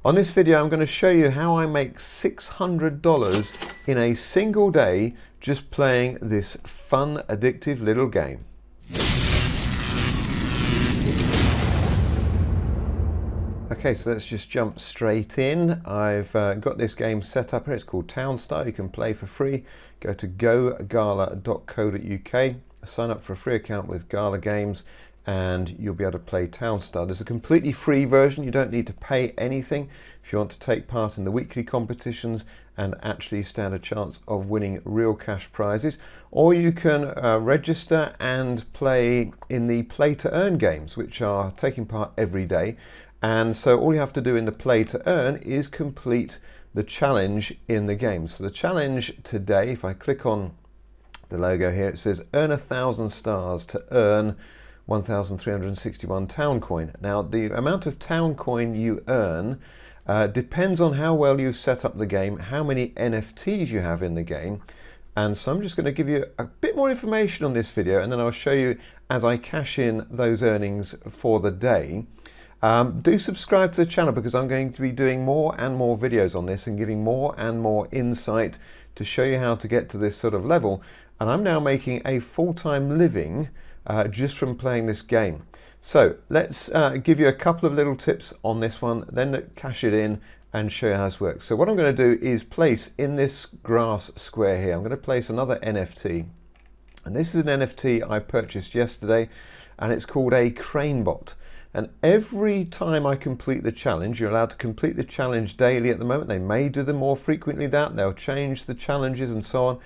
On this video, I'm going to show you how I make $600 in a single day just playing this fun, addictive little game. Okay, so let's just jump straight in. I've got this game set up here. It's called TownStar. You can play for free. Go to gogala.co.uk, sign up for a free account with Gala Games, and you'll be able to play TownStar. There's a completely free version. You don't need to pay anything if you want to take part in the weekly competitions and actually stand a chance of winning real cash prizes. Or you can register and play in the play to earn games, which are taking part every day. And so all you have to do in the play to earn is complete the challenge in the game. So the challenge today, if I click on the logo here, it says earn 1,000 stars to earn 1,361 TownCoin. Now the amount of TownCoin you earn depends on how well you've set up the game, how many NFTs you have in the game. And so I'm just going to give you a bit more information on this video, and then I'll show you as I cash in those earnings for the day. Do subscribe to the channel because I'm going to be doing more and more videos on this and giving more and more insight to show you how to get to this sort of level. And I'm now making a full-time living just from playing this game. So let's give you a couple of little tips on this one, then cash it in and show you how this works. So what I'm going to do is place in this grass square here, I'm going to place another NFT. And this is an NFT I purchased yesterday, and it's called a crane bot. And every time I complete the challenge, you're allowed to complete the challenge daily at the moment. They may do them more frequently that. They'll change the challenges and so on.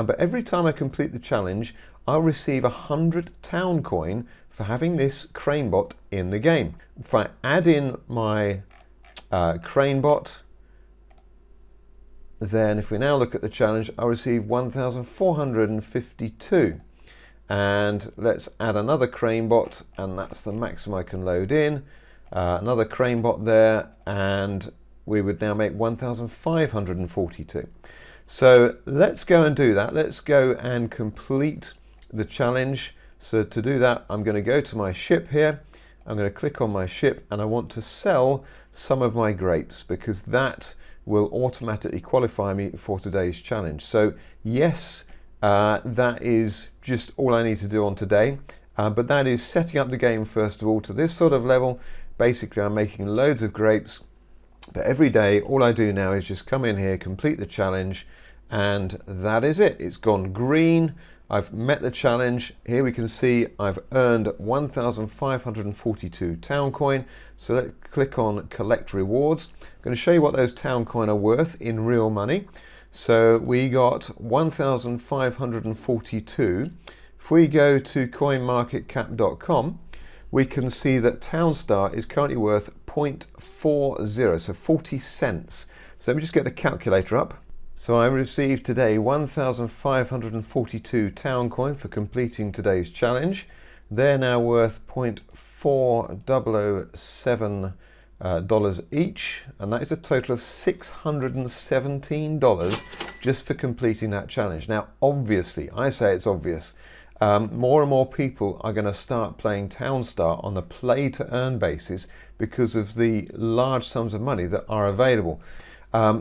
But every time I complete the challenge, I'll receive 100 TownCoin for having this crane bot in the game. If I add in my crane bot, then if we now look at the challenge, I'll receive 1,452. And let's add another crane bot, and that's the maximum I can load in. Another crane bot there, and we would now make 1,542. So let's go and do that. Let's go and complete the challenge. So to do that, I'm going to go to my ship here. I'm going to click on my ship, and I want to sell some of my grapes because that will automatically qualify me for today's challenge. So yes, that is just all I need to do on today, but that is setting up the game first of all to this sort of level. Basically, I'm making loads of grapes, but every day all I do now is just come in here, complete the challenge, and that is it. It's gone green. I've met the challenge. Here we can see I've earned 1,542 TownCoin. So let's click on collect rewards. I'm going to show you what those TownCoin are worth in real money. So we got 1,542. If we go to coinmarketcap.com, we can see that TownStar is currently worth 0.40, so 40 cents. So let me just get the calculator up. So I received today 1,542 TownCoin for completing today's challenge. They're now worth $0.4007 each, and that is a total of $617 just for completing that challenge. Now obviously, I say it's obvious, more and more people are going to start playing TownStar on the play to earn basis because of the large sums of money that are available.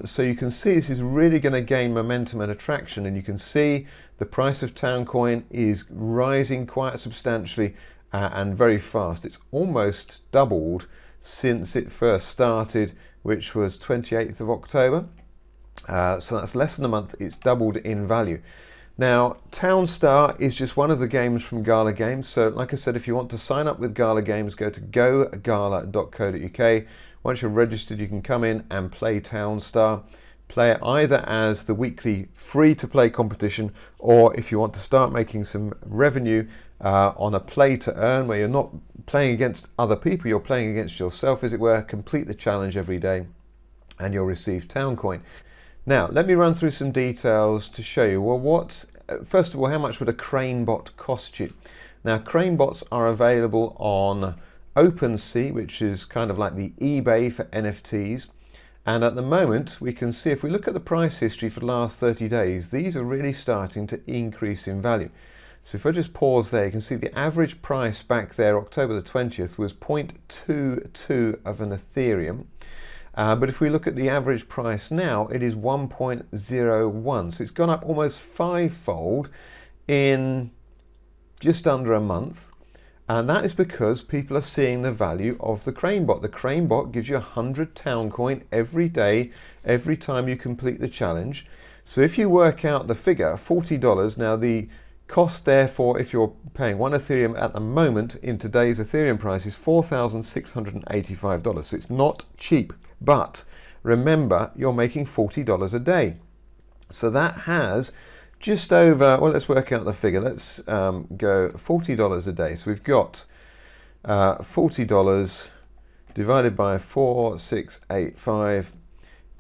So you can see this is really going to gain momentum and attraction, and you can see the price of TownCoin is rising quite substantially and very fast. It's almost doubled since it first started, which was 28th of October. So that's less than a month. It's doubled in value. Now, TownStar is just one of the games from Gala Games. So like I said, if you want to sign up with Gala Games, go to gogala.co.uk. Once you're registered, you can come in and play TownStar. Play it either as the weekly free-to-play competition, or if you want to start making some revenue on a play-to-earn where you're not playing against other people, you're playing against yourself, as it were. Complete the challenge every day and you'll receive TownCoin. Now, let me run through some details to show you, well, first of all, how much would a crane bot cost you? Now, crane bots are available on OpenSea, which is kind of like the eBay for NFTs. And at the moment, we can see if we look at the price history for the last 30 days, these are really starting to increase in value. So if I just pause there, you can see the average price back there, October the 20th, was 0.22 of an Ethereum. But if we look at the average price now, it is 1.01. So it's gone up almost fivefold in just under a month. And that is because people are seeing the value of the Crane bot. The Crane bot gives you 100 TownCoin every day, every time you complete the challenge. So if you work out the figure, $40, now the cost therefore, if you're paying 1 Ethereum at the moment in today's Ethereum price, is $4,685. So it's not cheap, but remember, you're making $40 a day. So that has just over, well, let's work out the figure. Let's go $40 a day. So we've got $40 divided by 4,685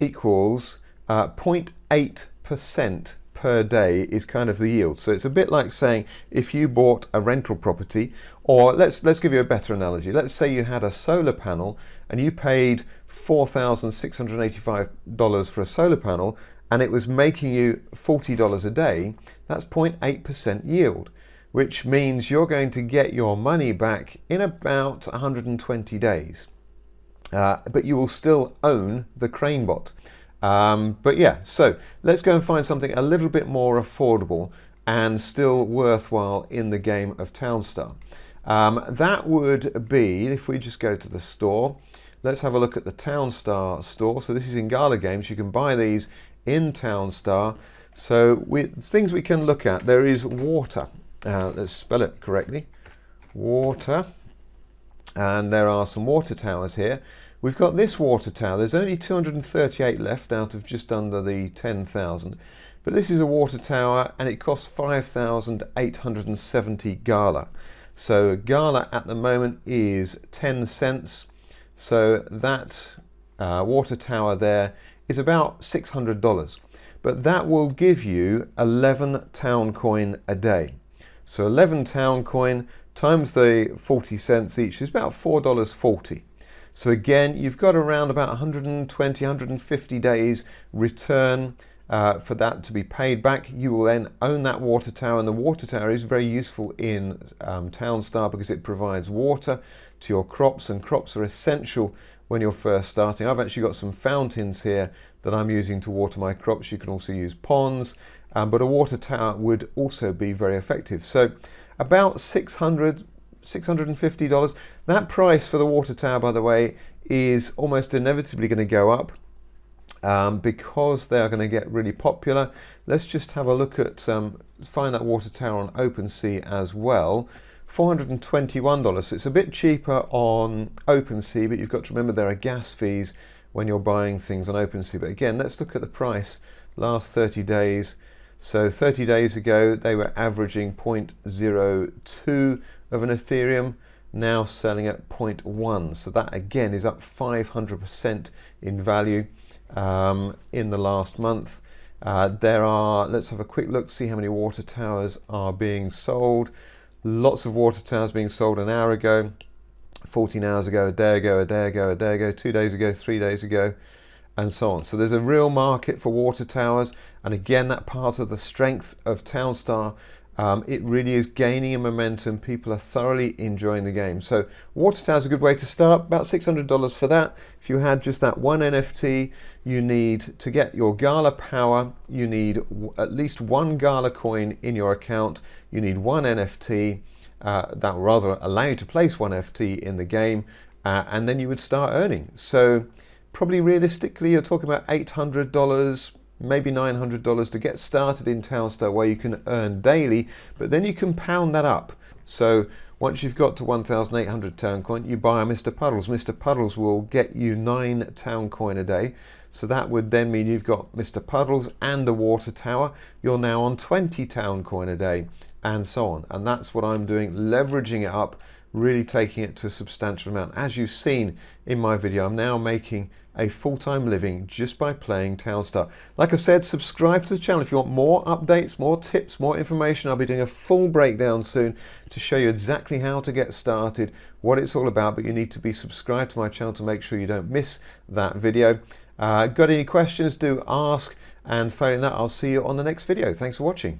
equals 0.8% per day is kind of the yield. So it's a bit like saying if you bought a rental property, or let's give you a better analogy. Let's say you had a solar panel and you paid $4,685 for a solar panel, and it was making you $40 a day. That's 0.8% yield, which means you're going to get your money back in about 120 days. But you will still own the Crane bot. But yeah, so let's go and find something a little bit more affordable and still worthwhile in the game of Townstar. That would be, if we just go to the store, let's have a look at the Townstar store. So this is in Gala Games. You can buy these in Townstar. So things we can look at, there is water. Let's spell it correctly. Water. And there are some water towers here. We've got this water tower. There's only 238 left out of just under the 10,000. But this is a water tower and it costs 5,870 Gala. So Gala at the moment is 10 cents. So that water tower there is about $600. But that will give you 11 TownCoin a day. So 11 TownCoin times the 40 cents each is about $4.40. So again, you've got around about 120, 150 days return for that to be paid back. You will then own that water tower, and the water tower is very useful in Townstar because it provides water to your crops, and crops are essential when you're first starting. I've actually got some fountains here that I'm using to water my crops. You can also use ponds, but a water tower would also be very effective. So about $650. That price for the water tower, by the way, is almost inevitably going to go up because they are going to get really popular. Let's just have a look at, find that water tower on OpenSea as well. $421, so it's a bit cheaper on OpenSea, but you've got to remember there are gas fees when you're buying things on OpenSea. But again, let's look at the price last 30 days. So 30 days ago, they were averaging 0.02 of an Ethereum, now selling at 0.1. So that again is up 500% in value in the last month. There are, let's have a quick look, see how many water towers are being sold. Lots of water towers being sold an hour ago, 14 hours ago, a day ago, a day ago, a day ago, 2 days ago, 3 days ago, and so on. So there's a real market for water towers, and again, that part of the strength of Townstar, it really is gaining a momentum. People are thoroughly enjoying the game. So water tower is a good way to start, about $600 for that. If you had just that one NFT, you need to get your Gala Power, you need at least one Gala coin in your account, you need one NFT, that will rather allow you to place one NFT in the game, and then you would start earning. So probably realistically, you're talking about $800, maybe $900 to get started in Townstar, where you can earn daily, but then you can pound that up. So once you've got to 1,800 TownCoin, you buy a Mr. Puddles. Mr. Puddles will get you 9 TownCoin a day. So that would then mean you've got Mr. Puddles and a water tower. You're now on 20 TownCoin a day, and so on. And that's what I'm doing, leveraging it up, really taking it to a substantial amount. As you've seen in my video, I'm now making a full-time living just by playing Townstar. Like I said, subscribe to the channel if you want more updates, more tips, more information. I'll be doing a full breakdown soon to show you exactly how to get started, what it's all about, but you need to be subscribed to my channel to make sure you don't miss that video. Got any questions, do ask, and failing that, I'll see you on the next video. Thanks for watching.